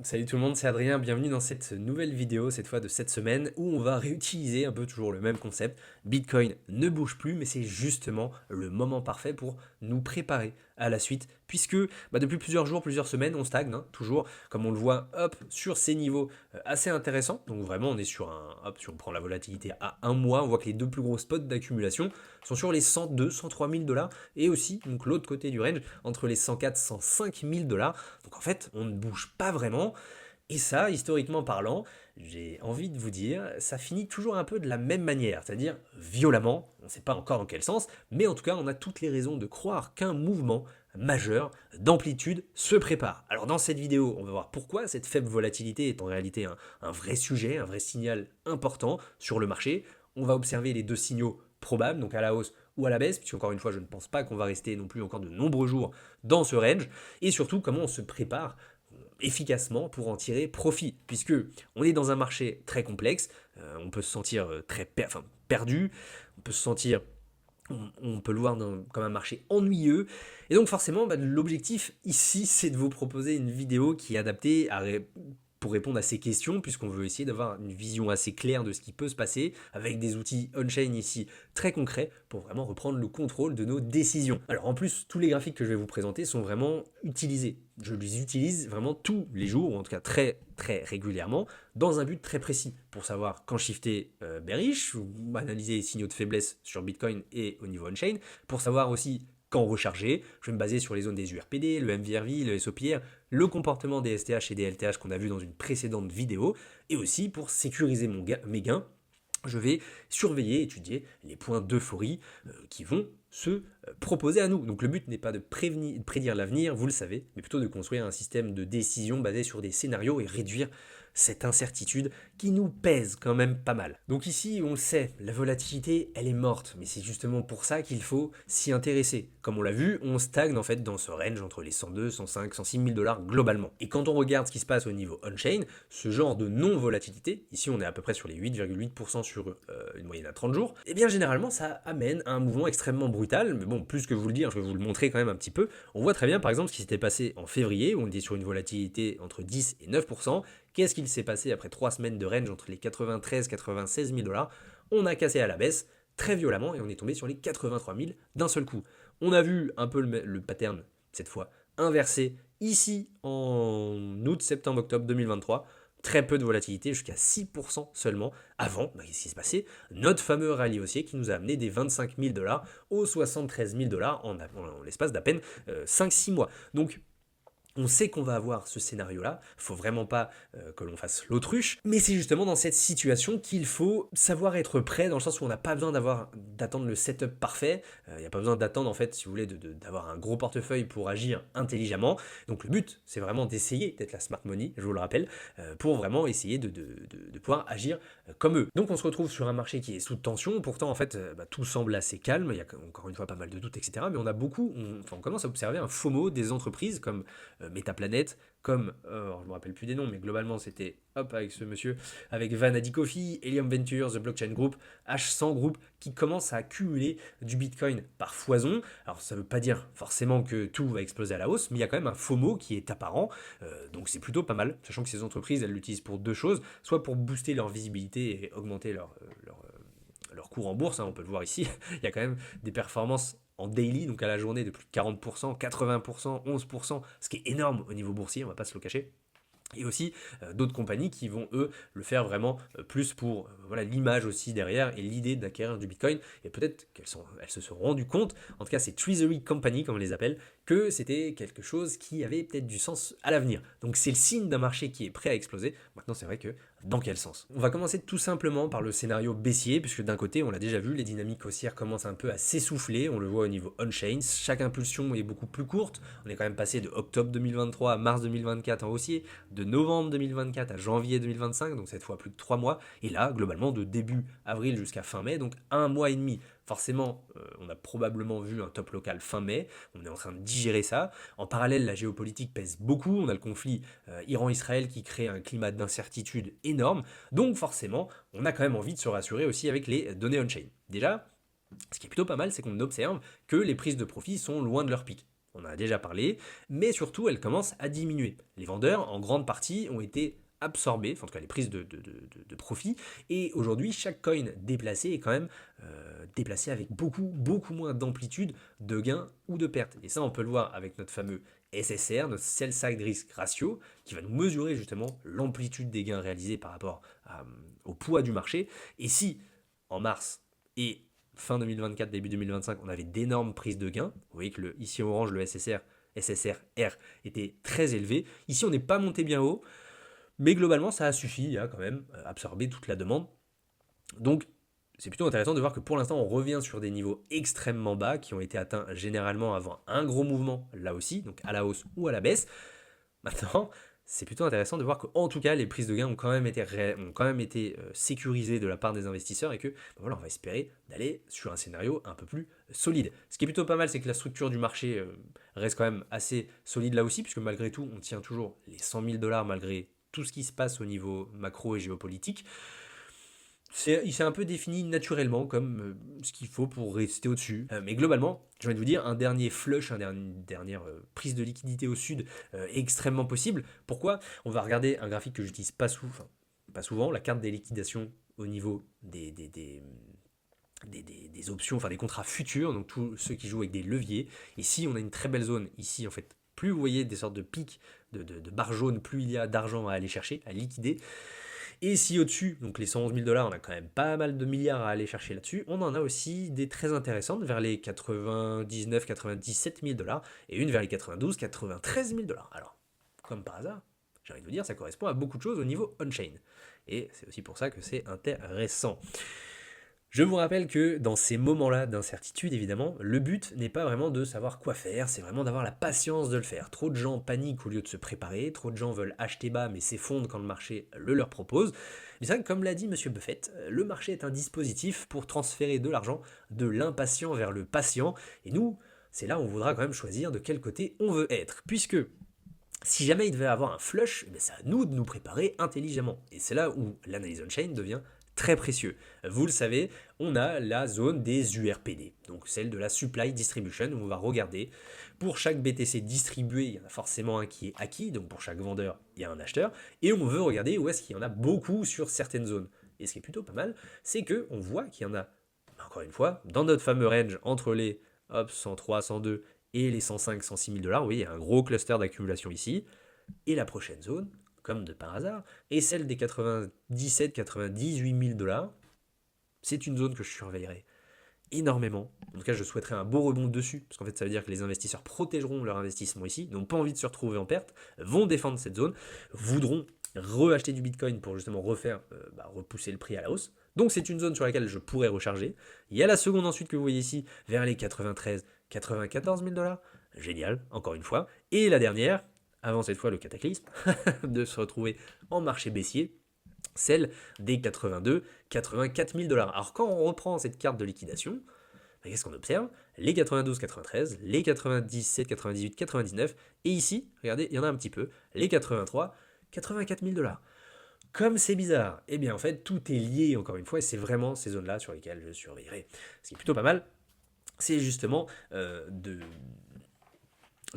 Salut tout le monde, c'est Adrien, bienvenue dans cette nouvelle vidéo, cette fois de cette semaine, où on va réutiliser un peu toujours le même concept. Bitcoin ne bouge plus, mais c'est justement le moment parfait pour nous préparer à la suite, puisque depuis plusieurs jours, plusieurs semaines, on stagne, hein, toujours, comme on le voit, hop, sur ces niveaux assez intéressants. Donc vraiment, on est sur si on prend la volatilité à un mois, on voit que les deux plus gros spots d'accumulation sont sur les 102, 103 000 dollars, et aussi, donc l'autre côté du range, entre les 104, 105 000 dollars. Donc en fait, on ne bouge pas vraiment. Et ça, historiquement parlant, j'ai envie de vous dire, ça finit toujours un peu de la même manière, c'est-à-dire violemment, on ne sait pas encore dans quel sens, mais en tout cas, on a toutes les raisons de croire qu'un mouvement majeur d'amplitude se prépare. Alors dans cette vidéo, on va voir pourquoi cette faible volatilité est en réalité un vrai sujet, un vrai signal important sur le marché. On va observer les deux signaux probables, donc à la hausse ou à la baisse, puisque encore une fois, je ne pense pas qu'on va rester non plus encore de nombreux jours dans ce range, et surtout comment on se prépare efficacement pour en tirer profit, puisque on est dans un marché très complexe, on peut se sentir perdu, on peut se sentir, on peut le voir comme un marché ennuyeux, et donc forcément l'objectif ici c'est de vous proposer une vidéo qui est adaptée pour répondre à ces questions, puisqu'on veut essayer d'avoir une vision assez claire de ce qui peut se passer, avec des outils on-chain ici très concrets, pour vraiment reprendre le contrôle de nos décisions. Alors en plus, tous les graphiques que je vais vous présenter sont vraiment utilisés. Je les utilise vraiment tous les jours, ou en tout cas très très régulièrement, dans un but très précis, pour savoir quand shifter bearish, ou analyser les signaux de faiblesse sur Bitcoin et au niveau on-chain, pour savoir aussi quand recharger. Je vais me baser sur les zones des URPD, le MVRV, le SOPR, le comportement des STH et des LTH qu'on a vu dans une précédente vidéo, et aussi pour sécuriser mes gains, je vais surveiller, étudier les points d'euphorie qui vont se proposer à nous. Donc le but n'est pas de prédire l'avenir, vous le savez, mais plutôt de construire un système de décision basé sur des scénarios et réduire cette incertitude qui nous pèse quand même pas mal. Donc ici, on le sait, la volatilité, elle est morte, mais c'est justement pour ça qu'il faut s'y intéresser. Comme on l'a vu, on stagne en fait dans ce range entre les 102, 105, 106 000 dollars globalement. Et quand on regarde ce qui se passe au niveau on-chain, ce genre de non-volatilité, ici on est à peu près sur les 8,8% sur une moyenne à 30 jours, et bien généralement ça amène à un mouvement extrêmement brutal, mais bon, plus que vous le dire, je vais vous le montrer quand même un petit peu. On voit très bien par exemple ce qui s'était passé en février, où on était sur une volatilité entre 10 et 9%. Qu'est-ce qu'il s'est passé après 3 semaines de range entre les 93 et 96 000 dollars? On a cassé à la baisse très violemment et on est tombé sur les 83 000 d'un seul coup. On a vu un peu le pattern, cette fois, inversé ici en août, septembre, octobre 2023. Très peu de volatilité, jusqu'à 6% seulement. Avant, qu'est-ce qui s'est passé? Notre fameux rallye haussier qui nous a amené des 25 000 dollars aux 73 000 dollars en l'espace d'à peine 5-6 mois. Donc on sait qu'on va avoir ce scénario-là, faut vraiment pas que l'on fasse l'autruche, mais c'est justement dans cette situation qu'il faut savoir être prêt, dans le sens où on n'a pas besoin d'attendre le setup parfait, il n'y a pas besoin d'attendre en fait, si vous voulez, d'avoir un gros portefeuille pour agir intelligemment. Donc le but, c'est vraiment d'essayer d'être la smart money, je vous le rappelle, pour vraiment essayer de pouvoir agir comme eux. Donc on se retrouve sur un marché qui est sous tension, pourtant en fait tout semble assez calme, il y a encore une fois pas mal de doutes, etc. Mais on a on commence à observer un FOMO des entreprises comme Metaplanet, comme, je me rappelle plus des noms, mais globalement c'était, hop, avec ce monsieur, avec Van Adikofi, Helium Ventures, The Blockchain Group, H100 Group, qui commence à accumuler du Bitcoin par foison. Alors ça veut pas dire forcément que tout va exploser à la hausse, mais il y a quand même un FOMO qui est apparent, donc c'est plutôt pas mal, sachant que ces entreprises, elles l'utilisent pour deux choses, soit pour booster leur visibilité et augmenter leur cours en bourse, hein, on peut le voir ici, il y a quand même des performances en daily, donc à la journée, de plus de 40%, 80%, 11%, ce qui est énorme au niveau boursier, on va pas se le cacher. Et aussi d'autres compagnies qui vont eux le faire vraiment plus pour voilà l'image aussi derrière et l'idée d'acquérir du Bitcoin. Et peut-être elles se sont rendues compte, en tout cas c'est Treasury Company comme on les appelle, que c'était quelque chose qui avait peut-être du sens à l'avenir. Donc c'est le signe d'un marché qui est prêt à exploser. Maintenant c'est vrai que dans quel sens? On va commencer tout simplement par le scénario baissier, puisque d'un côté, on l'a déjà vu, les dynamiques haussières commencent un peu à s'essouffler, on le voit au niveau on-chain, chaque impulsion est beaucoup plus courte, on est quand même passé de octobre 2023 à mars 2024 en haussier, de novembre 2024 à janvier 2025, donc cette fois plus de 3 mois, et là, globalement, de début avril jusqu'à fin mai, donc un mois et demi. Forcément, on a probablement vu un top local fin mai, on est en train de digérer ça. En parallèle, la géopolitique pèse beaucoup, on a le conflit Iran-Israël qui crée un climat d'incertitude énorme, donc forcément, on a quand même envie de se rassurer aussi avec les données on-chain. Déjà, ce qui est plutôt pas mal, c'est qu'on observe que les prises de profit sont loin de leur pic. on en a déjà parlé, mais surtout elle commence à diminuer. Les vendeurs, en grande partie, ont été absorbés, enfin, en tout cas les prises de profit, et aujourd'hui chaque coin déplacé est quand même déplacé avec beaucoup moins d'amplitude de gains ou de pertes. Et ça on peut le voir avec notre fameux SSR, notre Sell Side Risk Ratio, qui va nous mesurer justement l'amplitude des gains réalisés par rapport au poids du marché. Et si en mars et fin 2024, début 2025, on avait d'énormes prises de gains, vous voyez que ici orange, le SSRR était très élevé. Ici on n'est pas monté bien haut, mais globalement, ça a suffi à quand même absorber toute la demande. Donc, c'est plutôt intéressant de voir que pour l'instant, on revient sur des niveaux extrêmement bas qui ont été atteints généralement avant un gros mouvement, là aussi, donc à la hausse ou à la baisse. Maintenant, c'est plutôt intéressant de voir qu'en tout cas, les prises de gains ont quand même été sécurisées de la part des investisseurs et que voilà, on va espérer d'aller sur un scénario un peu plus solide. Ce qui est plutôt pas mal, c'est que la structure du marché reste quand même assez solide là aussi, puisque malgré tout, on tient toujours les 100 000 $ malgré tout ce qui se passe au niveau macro et géopolitique. Il s'est un peu défini naturellement comme ce qu'il faut pour rester au-dessus. Mais globalement, j'ai envie de vous dire, un dernier flush, une dernière prise de liquidité au sud est extrêmement possible. Pourquoi? On va regarder un graphique que j'utilise pas souvent, la carte des liquidations au niveau des options, enfin des contrats futurs, donc tous ceux qui jouent avec des leviers. Ici, on a une très belle zone. Ici, en fait, plus vous voyez des sortes de pics de barres jaunes, plus il y a d'argent à aller chercher, à liquider. Et si au-dessus, donc les 111 000 $, on a quand même pas mal de milliards à aller chercher là-dessus, on en a aussi des très intéressantes vers les 99 97 000 $, et une vers les 92 93 000 $. Alors, comme par hasard, j'ai envie de vous dire, ça correspond à beaucoup de choses au niveau on-chain. Et c'est aussi pour ça que c'est intéressant. Je vous rappelle que dans ces moments-là d'incertitude, évidemment, le but n'est pas vraiment de savoir quoi faire, c'est vraiment d'avoir la patience de le faire. Trop de gens paniquent au lieu de se préparer, trop de gens veulent acheter bas mais s'effondrent quand le marché le leur propose. Mais c'est vrai que comme l'a dit Monsieur Buffett, le marché est un dispositif pour transférer de l'argent de l'impatient vers le patient, et nous, c'est là où on voudra quand même choisir de quel côté on veut être, puisque si jamais il devait avoir un flush, c'est à nous de nous préparer intelligemment. Et c'est là où l'analyse on-chain devient très précieux. Vous le savez, on a la zone des URPD, donc celle de la Supply Distribution, où on va regarder pour chaque BTC distribué, il y en a forcément un qui est acquis, donc pour chaque vendeur, il y a un acheteur, et on veut regarder où est-ce qu'il y en a beaucoup sur certaines zones. Et ce qui est plutôt pas mal, c'est qu'on voit qu'il y en a, encore une fois, dans notre fameux range entre les 103, 102 et les 105, 106 000 $, vous voyez, il y a un gros cluster d'accumulation ici, et la prochaine zone, comme de par hasard, est celle des 97, 98 000 $. C'est une zone que je surveillerai énormément. En tout cas, je souhaiterais un beau rebond dessus, parce qu'en fait, ça veut dire que les investisseurs protégeront leur investissement ici, n'ont pas envie de se retrouver en perte, vont défendre cette zone, voudront reacheter du Bitcoin pour justement repousser le prix à la hausse. Donc c'est une zone sur laquelle je pourrais recharger. Il y a la seconde ensuite que vous voyez ici, vers les 93, 94 000 $. Génial, encore une fois. Et la dernière, avant cette fois le cataclysme, de se retrouver en marché baissier, celle des 82, 84 000 $. Alors quand on reprend cette carte de liquidation, qu'est-ce qu'on observe? Les 92, 93, les 97, 98, 99, et ici, regardez, il y en a un petit peu, les 83, 84 000 $. Comme c'est bizarre, eh bien en fait tout est lié encore une fois, et c'est vraiment ces zones-là sur lesquelles je surveillerai. Ce qui est plutôt pas mal, c'est justement de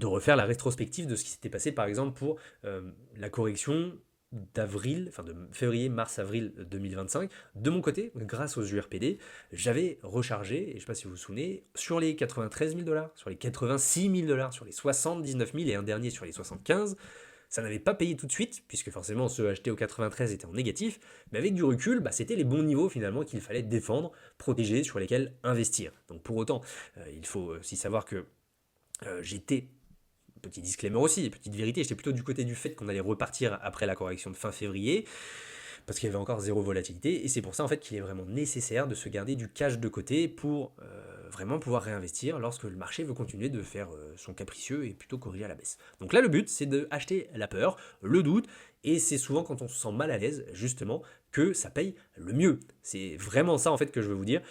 refaire la rétrospective de ce qui s'était passé par exemple pour la correction de février, mars, avril 2025. De mon côté, grâce aux URPD, j'avais rechargé, et je ne sais pas si vous vous souvenez, sur les 93 000 $, sur les 86 000 $, sur les 79 000 et un dernier sur les 75. Ça n'avait pas payé tout de suite, puisque forcément ceux achetés au 93 étaient en négatif, mais avec du recul, c'était les bons niveaux finalement qu'il fallait défendre, protéger, sur lesquels investir. Donc pour autant, il faut aussi savoir que j'étais, petit disclaimer aussi, petite vérité, j'étais plutôt du côté du fait qu'on allait repartir après la correction de fin février, parce qu'il y avait encore zéro volatilité, et c'est pour ça en fait qu'il est vraiment nécessaire de se garder du cash de côté pour vraiment pouvoir réinvestir lorsque le marché veut continuer de faire son capricieux et plutôt corriger à la baisse. Donc là le but c'est d'acheter la peur, le doute, et c'est souvent quand on se sent mal à l'aise justement que ça paye le mieux. C'est vraiment ça en fait que je veux vous dire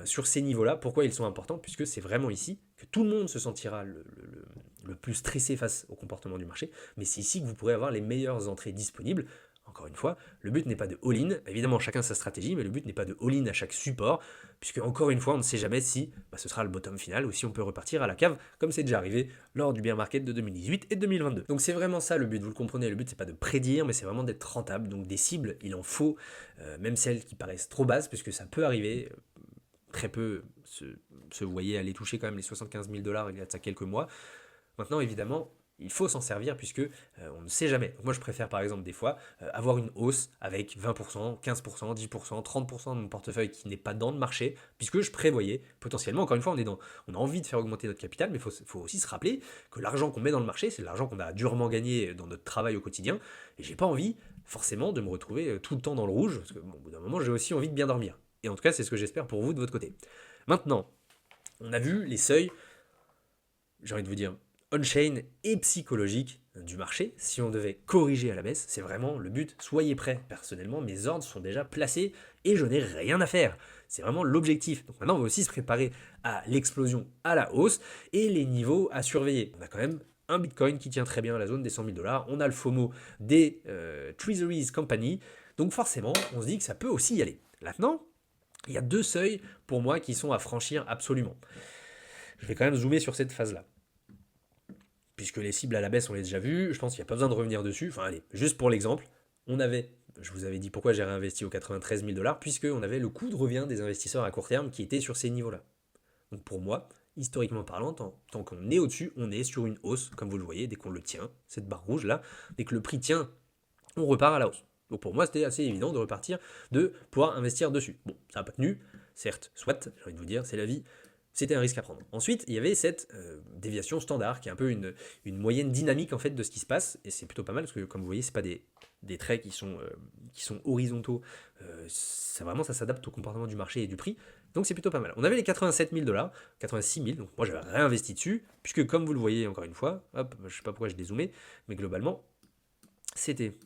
sur ces niveaux-là, pourquoi ils sont importants, puisque c'est vraiment ici que tout le monde se sentira le plus stressé face au comportement du marché, mais c'est ici que vous pourrez avoir les meilleures entrées disponibles. encore une fois, le but n'est pas de all-in, évidemment chacun sa stratégie, mais le but n'est pas de all-in à chaque support, puisque encore une fois, on ne sait jamais si ce sera le bottom final ou si on peut repartir à la cave, comme c'est déjà arrivé lors du bear market de 2018 et 2022. Donc c'est vraiment ça le but, vous le comprenez, le but c'est pas de prédire, mais c'est vraiment d'être rentable, donc des cibles, il en faut, même celles qui paraissent trop basses, puisque ça peut arriver, très peu se voyaient aller toucher quand même les 75 000 $ il y a de ça quelques mois. Maintenant, évidemment, il faut s'en servir puisque on ne sait jamais. Donc moi, je préfère par exemple des fois avoir une hausse avec 20%, 15%, 10%, 30% de mon portefeuille qui n'est pas dans le marché, puisque je prévoyais potentiellement, encore une fois, on a envie de faire augmenter notre capital, mais faut aussi se rappeler que l'argent qu'on met dans le marché, c'est de l'argent qu'on a durement gagné dans notre travail au quotidien, et j'ai pas envie forcément de me retrouver tout le temps dans le rouge, parce que bon, au bout d'un moment, j'ai aussi envie de bien dormir. Et en tout cas, c'est ce que j'espère pour vous de votre côté. Maintenant, on a vu les seuils, j'ai envie de vous dire, on-chain et psychologique du marché. Si on devait corriger à la baisse, c'est vraiment le but. Soyez prêts. Personnellement, mes ordres sont déjà placés et je n'ai rien à faire. C'est vraiment l'objectif. Donc maintenant, on va aussi se préparer à l'explosion à la hausse et les niveaux à surveiller. On a quand même un Bitcoin qui tient très bien à la zone des 100 000 $. On a le FOMO des Treasuries Company. Donc forcément, on se dit que ça peut aussi y aller. Maintenant, il y a deux seuils pour moi qui sont à franchir absolument. Je vais quand même zoomer sur cette phase-là. Puisque les cibles à la baisse, on les a déjà vues, je pense qu'il n'y a pas besoin de revenir dessus. Enfin allez, juste pour l'exemple, je vous avais dit pourquoi j'ai réinvesti aux 93 000 $, puisqu'on avait le coût de revient des investisseurs à court terme qui était sur ces niveaux-là. Donc pour moi, historiquement parlant, tant qu'on est au-dessus, on est sur une hausse, comme vous le voyez, dès qu'on le tient, cette barre rouge-là, dès que le prix tient, on repart à la hausse. Donc pour moi, c'était assez évident de repartir, de pouvoir investir dessus. Bon, ça n'a pas tenu, certes, soit, j'ai envie de vous dire, c'est la vie, c'était un risque à prendre. Ensuite, il y avait cette déviation standard, qui est un peu une moyenne dynamique en fait de ce qui se passe, et c'est plutôt pas mal, parce que comme vous voyez, c'est pas des traits qui sont horizontaux, ça s'adapte au comportement du marché et du prix, donc c'est plutôt pas mal. On avait les 87 000 $, 86 000, donc moi j'avais réinvesti dessus, puisque comme vous le voyez encore une fois, hop, je sais pas pourquoi je dézoomé, mais globalement, c'était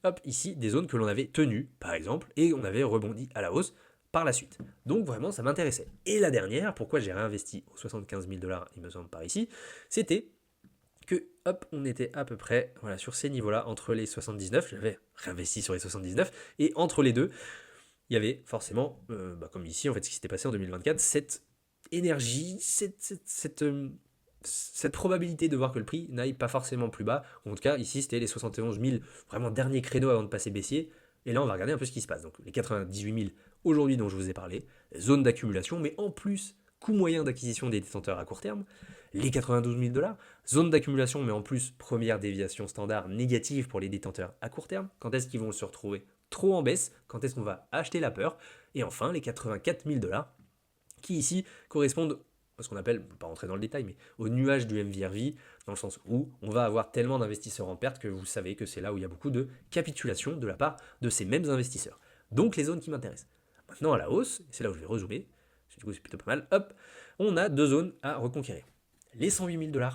hop, ici, des zones que l'on avait tenues, par exemple, et on avait rebondi à la hausse par la suite. Donc vraiment, ça m'intéressait. Et la dernière, pourquoi j'ai réinvesti aux 75 000 $, il me semble, par ici, c'était que, hop, on était à peu près voilà, sur ces niveaux-là, entre les 79, j'avais réinvesti sur les 79, et entre les deux, il y avait forcément, comme ici, en fait, ce qui s'était passé en 2024, cette énergie, cette probabilité de voir que le prix n'aille pas forcément plus bas. En tout cas, ici, c'était les 71 000, vraiment dernier créneau avant de passer baissier. Et là, on va regarder un peu ce qui se passe. Donc, les 98 000 aujourd'hui dont je vous ai parlé, zone d'accumulation, mais en plus, coût moyen d'acquisition des détenteurs à court terme, les 92 000 $, zone d'accumulation, mais en plus, première déviation standard négative pour les détenteurs à court terme. Quand est-ce qu'ils vont se retrouver trop en baisse? Quand est-ce qu'on va acheter la peur? Et enfin, les 84 000 $, qui ici correspondent ce qu'on appelle, je ne vais pas rentrer dans le détail, mais au nuage du MVRV, dans le sens où on va avoir tellement d'investisseurs en perte que vous savez que c'est là où il y a beaucoup de capitulation de la part de ces mêmes investisseurs. Donc les zones qui m'intéressent. Maintenant à la hausse, c'est là où je vais rezoomer, du coup c'est plutôt pas mal, hop, on a deux zones à reconquérir. Les 108 000 $.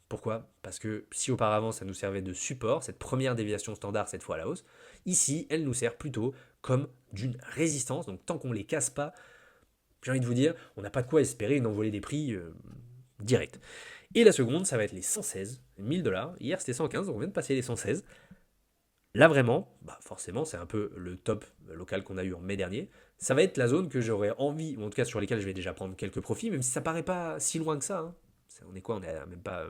Pourquoi? Parce que si auparavant ça nous servait de support, cette première déviation standard cette fois à la hausse, ici elle nous sert plutôt comme d'une résistance, donc tant qu'on ne les casse pas, j'ai envie de vous dire, on n'a pas de quoi espérer une envolée des prix direct. Et la seconde, ça va être les 116 000 $. Hier, c'était 115, on vient de passer les 116. Là, vraiment, forcément, c'est un peu le top local qu'on a eu en mai dernier. Ça va être la zone que j'aurais envie, ou en tout cas sur laquelle je vais déjà prendre quelques profits, même si ça paraît pas si loin que ça. Hein. On est quoi? On est à même pas.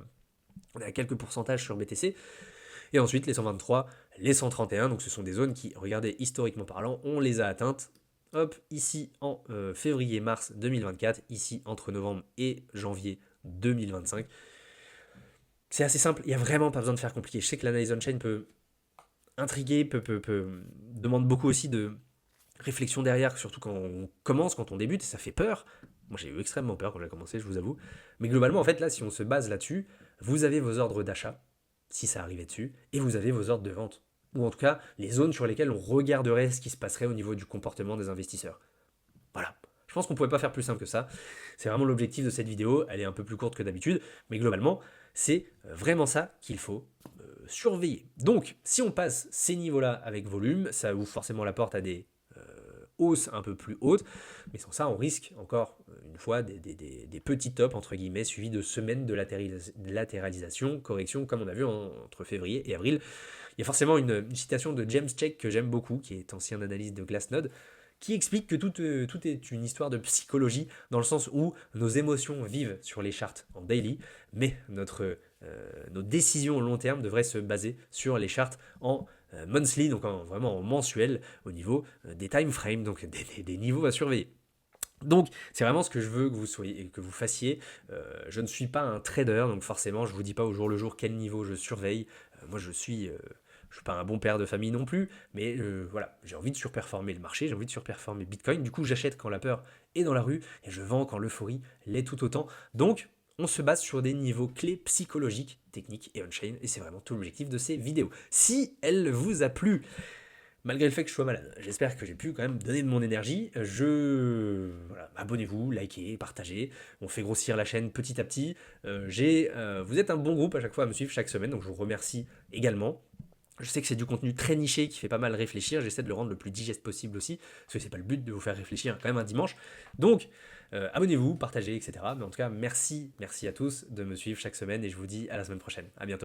On est à quelques pourcentages sur BTC. Et ensuite, les 123, les 131, donc ce sont des zones qui, regardez, historiquement parlant, on les a atteintes. Hop, ici en février-mars 2024, ici entre novembre et janvier 2025. C'est assez simple, il n'y a vraiment pas besoin de faire compliqué. Je sais que l'analyse on-chain peut intriguer, demande beaucoup aussi de réflexion derrière, surtout quand on commence, quand on débute, et ça fait peur. Moi j'ai eu extrêmement peur quand j'ai commencé, je vous avoue. Mais globalement, en fait, là, si on se base là-dessus, vous avez vos ordres d'achat, si ça arrivait dessus, et vous avez vos ordres de vente. Ou en tout cas, les zones sur lesquelles on regarderait ce qui se passerait au niveau du comportement des investisseurs. Voilà. Je pense qu'on ne pouvait pas faire plus simple que ça. C'est vraiment l'objectif de cette vidéo. Elle est un peu plus courte que d'habitude, mais globalement, c'est vraiment ça qu'il faut surveiller. Donc, si on passe ces niveaux-là avec volume, ça ouvre forcément la porte à des hausses un peu plus hautes, mais sans ça, on risque encore une fois des petits tops, entre guillemets, suivis de semaines de latéralisation, correction, comme on a vu entre février et avril, Il y a forcément une citation de James Check que j'aime beaucoup, qui est ancien analyste de Glassnode, qui explique que tout est une histoire de psychologie, dans le sens où nos émotions vivent sur les charts en daily, mais nos décisions au long terme devraient se baser sur les charts en monthly, donc vraiment en mensuel, au niveau des time frames, donc des niveaux à surveiller. Donc, c'est vraiment ce que je veux que vous soyez, que vous fassiez. Je ne suis pas un trader, donc forcément, je ne vous dis pas au jour le jour quel niveau je surveille. Moi, je suis pas un bon père de famille non plus, mais voilà, j'ai envie de surperformer le marché, j'ai envie de surperformer Bitcoin. Du coup, j'achète quand la peur est dans la rue et je vends quand l'euphorie l'est tout autant. Donc, on se base sur des niveaux clés psychologiques, techniques et on-chain, et c'est vraiment tout l'objectif de ces vidéos. Si elle vous a plu, malgré le fait que je sois malade, j'espère que j'ai pu quand même donner de mon énergie. Voilà, abonnez-vous, likez, partagez. On fait grossir la chaîne petit à petit. Vous êtes un bon groupe à chaque fois à me suivre chaque semaine, donc je vous remercie également. Je sais que c'est du contenu très niché qui fait pas mal réfléchir. J'essaie de le rendre le plus digeste possible aussi, parce que c'est pas le but de vous faire réfléchir quand même un dimanche. Donc, abonnez-vous, partagez, etc. Mais en tout cas, merci à tous de me suivre chaque semaine et je vous dis à la semaine prochaine. À bientôt.